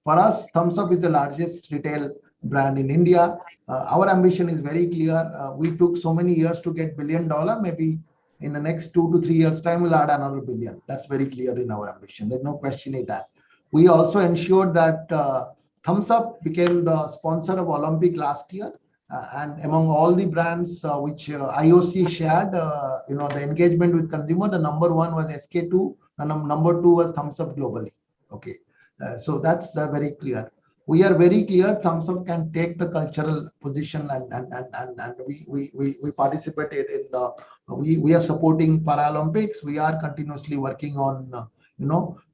For us, Thums Up is the largest retail brand in India. Our ambition is very clear. We took so many years to get $1 billion. Maybe in the next 2 to 3 years' time, we'll add another billion. That's very clear in our ambition. There's no question in that. We also ensured that Thums Up became the sponsor of Olympic last year. And among all the brands which IOC shared, the engagement with consumer, the number one was SK2, and number two was Thums Up globally. Okay, so that's very clear. We are very clear. Thums Up can take the cultural position, and we participated in the. We are supporting Paralympics. We are continuously working on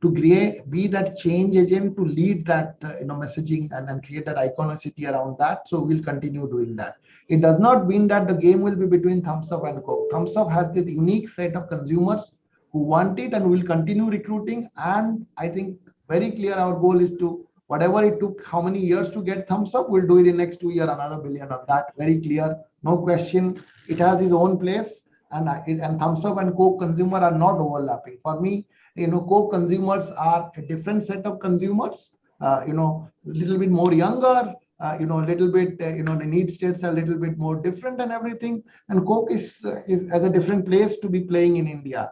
to be that change agent, to lead that messaging and create that iconicity around that. So we'll continue doing that. It does not mean that the game will be between Thums Up and Coke. Thums Up has this unique set of consumers who want it, and will continue recruiting. And I think very clear our goal is to, whatever it took how many years to get Thums Up, we'll do it in next 2 years, another billion of that. Very clear, no question. It has its own place, and Thums Up and Coke consumer are not overlapping. For me, Coke consumers are a different set of consumers, little bit more younger, little bit, the need states are a little bit more different and everything. And Coke is as a different place to be playing in India,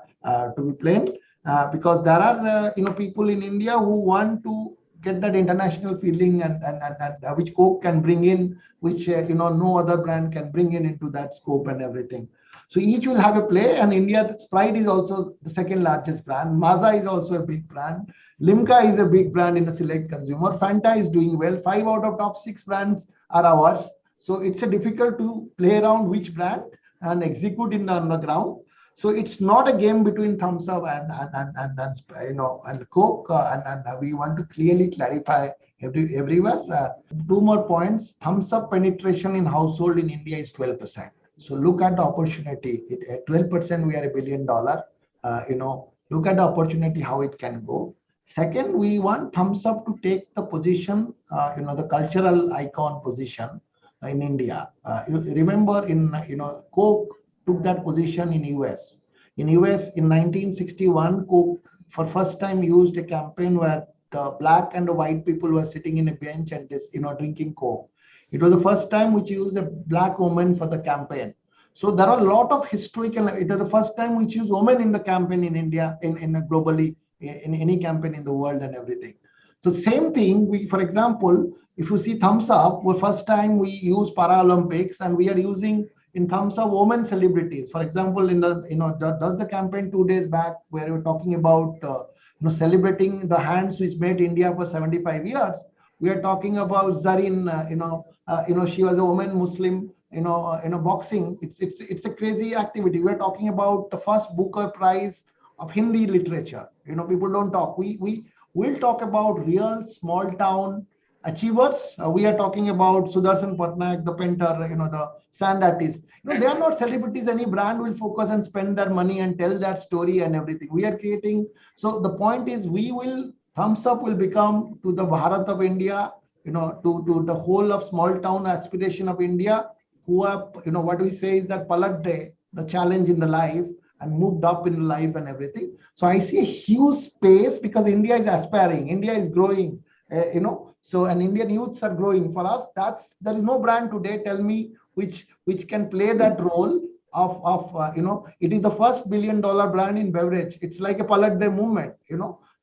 because there are, people in India who want to get that international feeling, and which Coke can bring in, which, no other brand can bring into that scope and everything. So each will have a play, and India, Sprite is also the second largest brand. Maaza is also a big brand. Limca is a big brand in the select consumer. Fanta is doing well. 5 out of top 6 brands are ours. So it's a difficult to play around which brand and execute on the ground. So it's not a game between Thums Up and Coke, and we want to clearly clarify everywhere. 2 more points. Thums Up penetration in household in India is 12%. So look at the opportunity. At 12%, we are $1 billion. Look at the opportunity, how it can go. Second, we want Thums Up to take the position, the cultural icon position in India. Remember, Coke took that position in US. In US, in 1961, Coke for first time used a campaign where the black and the white people were sitting in a bench and drinking Coke. It was the first time which used a black woman for the campaign. So there are a lot of historical. It was the first time which used women in the campaign in India, in globally, in any campaign in the world and everything. So same thing. For example, if you see Thums Up, for first time we use Paralympics, and we are using in Thums Up women celebrities. For example, in the does the campaign 2 days back, where we were talking about celebrating the hands which made India for 75 years. We are talking about Zareen, she was a woman Muslim, boxing. It's a crazy activity. We're talking about the first Booker Prize of Hindi literature. People don't talk. We will talk about real small town achievers. We are talking about Sudarshan Patnaik, the painter, the sand artist. They are not celebrities. Any brand will focus and spend their money and tell that story and everything. We are creating. So the point is, Thums Up will become to the Bharat of India, to the whole of small town aspiration of India, who have, what we say is that Palat Day, the challenge in the life, and moved up in life and everything. So I see a huge space, because India is aspiring, India is growing, so, and Indian youths are growing. For us, there is no brand today, tell me, which can play that role of it is the first $1 billion brand in beverage. It's like a Palat Day movement,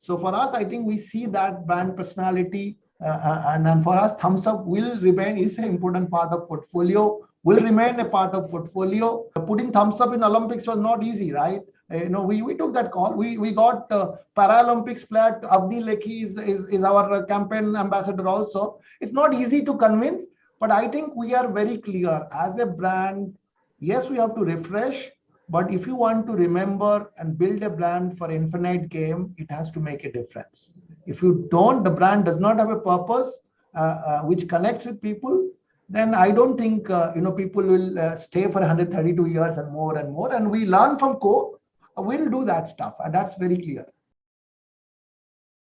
So for us, I think we see that brand personality, and for us, Thums Up will remain, is an important part of portfolio, will remain a part of portfolio. Putting Thums Up in Olympics was not easy, right? We took that call. We got Paralympics player Avni Lekhi is our campaign ambassador also. It's not easy to convince, but I think we are very clear as a brand. Yes, we have to refresh. But if you want to remember and build a brand for infinite game, it has to make a difference. If you don't, the brand does not have a purpose which connects with people, then I don't think people will stay for 132 years and more and more. And we learn from Coke. We'll do that stuff, and that's very clear.